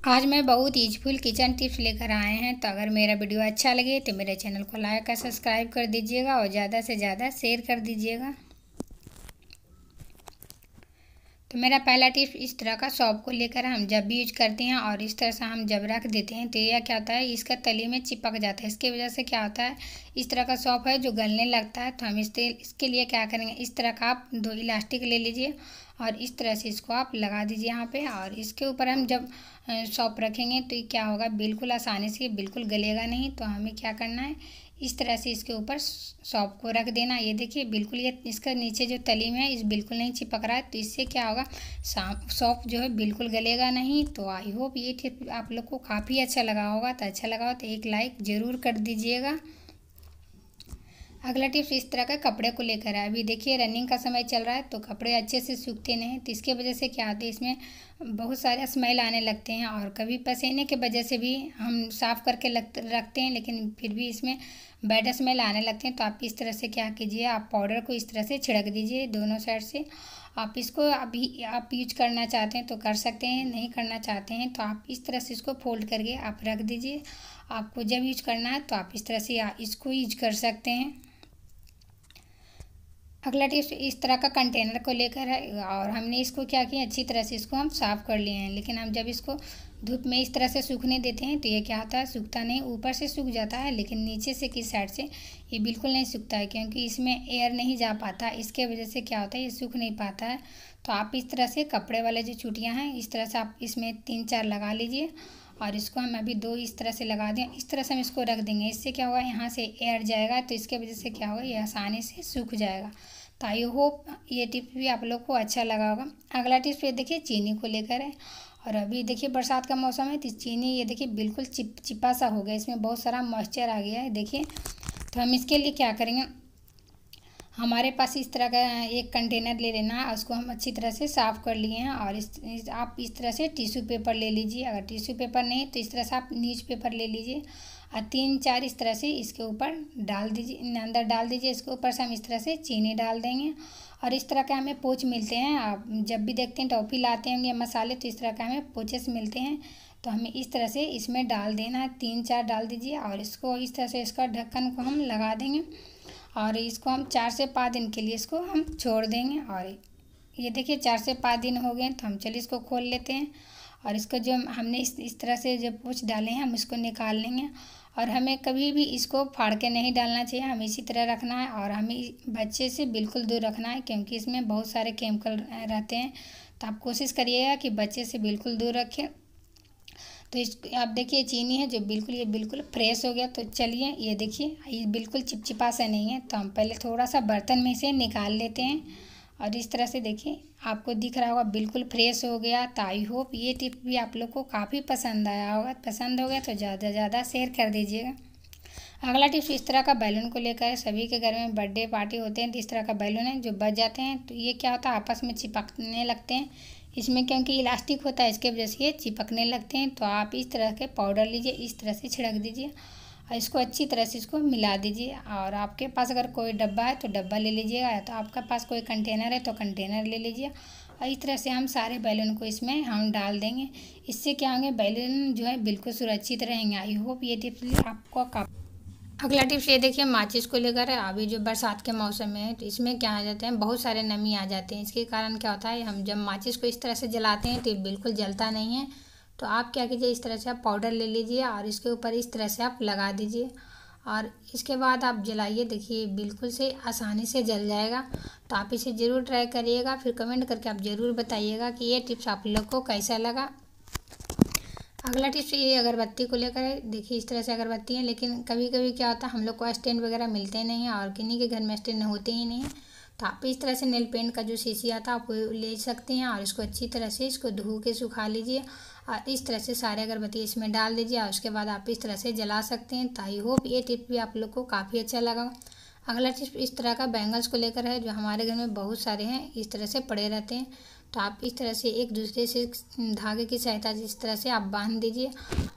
आज मैं बहुत यूजफुल किचन टिप्स लेकर आए हैं। तो अगर मेरा वीडियो अच्छा लगे तो मेरे चैनल को लाइक और सब्सक्राइब कर दीजिएगा और ज़्यादा से ज़्यादा शेयर कर दीजिएगा। तो मेरा पहला टिप्स इस तरह का सौंफ को लेकर हम जब भी यूज करते हैं और इस तरह से हम जब रख देते हैं तो यह क्या होता है, इसका तली में चिपक जाता है। इसकी वजह से क्या होता है, इस तरह का सौंफ है जो गलने लगता है। तो हम इसके लिए क्या करेंगे, इस तरह का आप 2 इलास्टिक ले लीजिए और इस तरह से इसको आप लगा दीजिए यहाँ पे। और इसके ऊपर हम जब सौंफ रखेंगे तो क्या होगा, बिल्कुल आसानी से बिल्कुल गलेगा नहीं। तो हमें क्या करना है, इस तरह से इसके ऊपर सौंफ को रख देना। ये देखिए बिल्कुल ये इसका नीचे जो तली में है इस बिल्कुल नहीं चिपक रहा है। तो इससे क्या होगा, सौंफ जो है बिल्कुल गलेगा नहीं। तो आई होप ये टिप आप लोग को काफ़ी अच्छा लगा होगा। तो अच्छा लगा हो तो एक लाइक ज़रूर कर दीजिएगा। अगला टिप्स इस तरह का कपड़े को लेकर है। अभी देखिए रनिंग का समय चल रहा है तो कपड़े अच्छे से सूखते नहीं। तो इसके वजह से क्या होता है, इसमें बहुत सारे स्मेल आने लगते हैं और कभी पसीने के वजह से भी हम साफ़ करके रखते हैं लेकिन फिर भी इसमें बैड स्मेल आने लगते हैं। तो आप इस तरह से क्या कीजिए, आप पाउडर को इस तरह से छिड़क दीजिए दोनों साइड से। आप इसको अभी आप यूज करना चाहते हैं तो कर सकते हैं, नहीं करना चाहते हैं तो आप इस तरह से इसको फोल्ड करके आप रख दीजिए। आपको जब यूज करना है तो आप इस तरह से इसको यूज कर सकते हैं। अगला टिप्स इस तरह का कंटेनर को लेकर है और हमने इसको क्या किया, अच्छी तरह से इसको हम साफ़ कर लिए हैं। लेकिन हम जब इसको धूप में इस तरह से सूखने देते हैं तो ये क्या होता है, सूखता नहीं, ऊपर से सूख जाता है लेकिन नीचे से किस साइड से ये बिल्कुल नहीं सूखता है, क्योंकि इसमें एयर नहीं जा पाता। इसके वजह से क्या होता है, ये सूख नहीं पाता है। तो आप इस तरह से कपड़े वाले जो चूटियाँ हैं इस तरह से आप इसमें 3-4 लगा लीजिए और इसको हम अभी 2 इस तरह से लगा दें। इस तरह से हम इसको रख देंगे। इससे क्या होगा, यहाँ से एयर जाएगा तो इसके वजह से क्या होगा, ये आसानी से सूख जाएगा। तो आई होप ये टिप्स भी आप लोग को अच्छा लगा होगा। अगला टिप्स ये देखिए चीनी को लेकर है। और अभी देखिए बरसात का मौसम है तो चीनी ये देखिए बिल्कुल चिपचिपा सा हो गया, इसमें बहुत सारा मॉइस्चर आ गया है देखिए। तो हम इसके लिए क्या करेंगे, हमारे पास इस तरह का एक कंटेनर ले लेना है। उसको हम अच्छी तरह से साफ़ कर लिए हैं और आप इस तरह से टिश्यू पेपर ले लीजिए। अगर टिश्यू पेपर नहीं तो इस तरह से आप न्यूज़ पेपर ले लीजिए और 3-4 इस तरह से इसके ऊपर डाल दीजिए, अंदर डाल दीजिए। इसके ऊपर से हम इस तरह से चीनी डाल देंगे। और इस तरह के हमें पोच मिलते हैं, आप जब भी देखते हैं टॉफ़ी लाते होंगे मसाले तो इस तरह के हमें पोचेस मिलते हैं। तो हमें इस तरह से इसमें डाल देना है, 3-4 डाल दीजिए और इसको इस तरह से इसका ढक्कन को हम लगा देंगे और इसको हम 4 से 5 दिन के लिए इसको हम छोड़ देंगे। और ये देखिए 4 से 5 दिन हो गए तो हम चलिए इसको खोल लेते हैं और इसको जो हमने इस तरह से जब पूछ डाले हैं हम इसको निकाल लेंगे। और हमें कभी भी इसको फाड़ के नहीं डालना चाहिए, हमें इसी तरह रखना है और हमें बच्चे से बिल्कुल दूर रखना है क्योंकि इसमें बहुत सारे केमिकल रहते हैं। तो आप कोशिश करिएगा कि बच्चे से बिल्कुल दूर रखें। तो इस आप देखिए चीनी है जो बिल्कुल ये बिल्कुल फ्रेश हो गया। तो चलिए ये देखिए ये बिल्कुल चिपचिपा सा नहीं है। तो हम पहले थोड़ा सा बर्तन में से निकाल लेते हैं और इस तरह से देखिए आपको दिख रहा होगा बिल्कुल फ्रेश हो गया। तो आई होप ये टिप भी आप लोग को काफ़ी पसंद आया होगा। पसंद हो गया तो ज़्यादा से ज़्यादा शेयर कर दीजिएगा। अगला टिप्स इस तरह का बैलून को लेकर है। सभी के घर में बर्थडे पार्टी होते हैं तो इस तरह का बैलून है जो बच जाते हैं तो ये क्या होता है, आपस में चिपकने लगते हैं। इसमें क्योंकि इलास्टिक होता है इसके वजह से ये चिपकने लगते हैं। तो आप इस तरह के पाउडर लीजिए, इस तरह से छिड़क दीजिए और इसको अच्छी तरह से इसको मिला दीजिए। और आपके पास अगर कोई डब्बा है तो डब्बा ले लीजिएगा, या तो आपके पास कोई कंटेनर है तो कंटेनर ले लीजिए। और इस तरह से हम सारे बैलून को इसमें हम डाल देंगे। इससे क्या होंगे, बैलून जो है बिल्कुल सुरक्षित रहेंगे। आई होप ये टिप्स आपको अगला टिप्स ये देखिए माचिस को लेकर है। अभी जो बरसात के मौसम में है तो इसमें क्या आ जाते हैं, बहुत सारे नमी आ जाते हैं। इसके कारण क्या होता है, हम जब माचिस को इस तरह से जलाते हैं तो ये बिल्कुल जलता नहीं है। तो आप क्या कीजिए, इस तरह से आप पाउडर ले लीजिए और इसके ऊपर इस तरह से आप लगा दीजिए और इसके बाद आप जलाइए। देखिए बिल्कुल से आसानी से जल जाएगा। तो आप इसे ज़रूर ट्राई करिएगा, फिर कमेंट करके आप ज़रूर बताइएगा कि ये टिप्स आप लोग को कैसा लगा। अगला टिप्स ये अगरबत्ती को लेकर है। देखिए इस तरह से अगरबत्ती है, लेकिन कभी कभी क्या होता है हम लोग को स्टैंड वगैरह मिलते नहीं हैं और किन्हीं के घर में स्टैंड होते ही नहीं है। तो आप इस तरह से नेल पेंट का जो शीशी आता है आप वो ले सकते हैं और इसको अच्छी तरह से इसको धो के सुखा लीजिए और इस तरह से सारे अगरबत्ती इसमें डाल दीजिए और उसके बाद आप इस तरह से जला सकते हैं। तो आई होप ये टिप भी आप लोग को काफ़ी अच्छा लगा। अगला टिप इस तरह का बैंगल्स को लेकर है जो हमारे घर में बहुत सारे हैं, इस तरह से पड़े रहते हैं। तो आप इस तरह से एक दूसरे से धागे की सहायता से इस तरह से आप बांध दीजिए।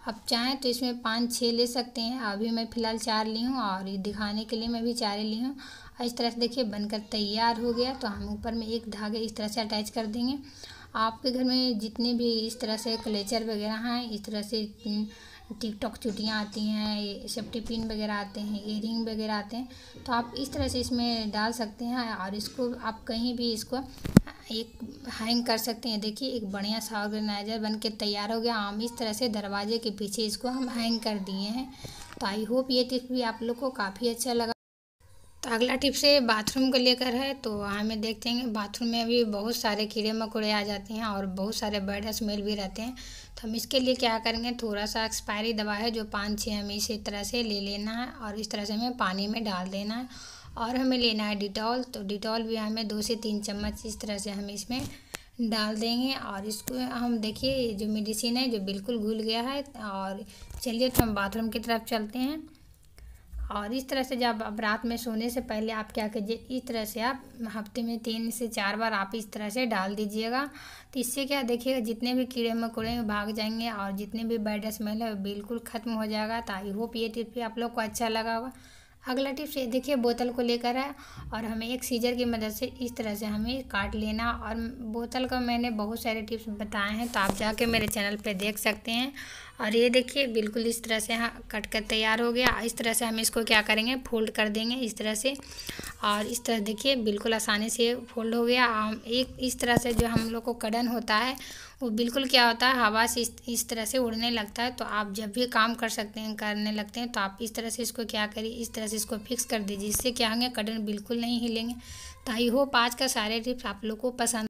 आप चाहें तो इसमें 5-6 ले सकते हैं। अभी मैं फ़िलहाल 4 ली हूँ और ये दिखाने के लिए मैं भी 4 ही ली हूँ। इस तरह से देखिए बनकर तैयार हो गया। तो हम ऊपर में एक धागे इस तरह से अटैच कर देंगे आपके घर में जितने भी इस तरह से क्लेचर वगैरह हैं, इस तरह से टिकटॉक चूड़ियाँ आती हैं, ये सेफ्टी पिन वगैरह आते हैं, इयररिंग वगैरह आते हैं, तो आप इस तरह से इसमें डाल सकते हैं और इसको आप कहीं भी इसको एक हैंग कर सकते हैं। देखिए एक बढ़िया सा ऑर्गेनाइज़र बन के तैयार हो गया। हम इस तरह से दरवाजे के पीछे इसको हम हैंग कर दिए हैं। तो आई होप ये टिप्स भी आप लोग को काफ़ी अच्छा लगा। तो अगला टिप्स है बाथरूम को लेकर है। तो हमें देखते हैं बाथरूम में अभी बहुत सारे कीड़े मकोड़े आ जाते हैं और बहुत सारे बैड स्मेल भी रहते हैं। तो हम इसके लिए क्या करेंगे, थोड़ा सा एक्सपायरी दवा है जो 5-6 हमें इसी तरह से ले लेना है और इस तरह से हमें पानी में डाल देना है। और हमें लेना है डिटॉल। तो डिटॉल भी हमें 2 से 3 चम्मच इस तरह से हम इसमें डाल देंगे और इसको हम देखिए जो मेडिसिन है जो बिल्कुल घुल गया है। और चलिए तो हम बाथरूम की तरफ चलते हैं। और इस तरह से जब अब रात में सोने से पहले आप क्या कीजिए, इस तरह से आप हफ्ते में 3 से 4 बार आप इस तरह से डाल दीजिएगा। तो इससे क्या देखिएगा जितने भी कीड़े मकोड़े भाग जाएंगे और जितने भी बैड स्मेल है वो बिल्कुल ख़त्म हो जाएगा। तो आई होप ये टिप भी आप लोग को अच्छा लगा होगा। अगला टिप्स ये देखिए बोतल को लेकर है और हमें एक सीजर की मदद से इस तरह से हमें काट लेना। और बोतल का मैंने बहुत सारे टिप्स बताए हैं, तो आप जाके मेरे चैनल पे देख सकते हैं। और ये देखिए बिल्कुल इस तरह से हाँ कट कर तैयार हो गया। इस तरह से हम इसको क्या करेंगे, फोल्ड कर देंगे इस तरह से। और इस तरह देखिए बिल्कुल आसानी से फोल्ड हो गया। एक इस तरह से जो हम लोग को कड़न होता है वो बिल्कुल क्या होता है, हवा से इस तरह से उड़ने लगता है। तो आप जब भी काम कर सकते हैं करने लगते हैं तो आप इस तरह से इसको क्या करिए, इस तरह से इसको फिक्स कर दीजिए। इससे क्या होंगे, कड़न बिल्कुल नहीं हिलेंगे। तो आई होप आज का सारे टिप्स आप लोग को पसंद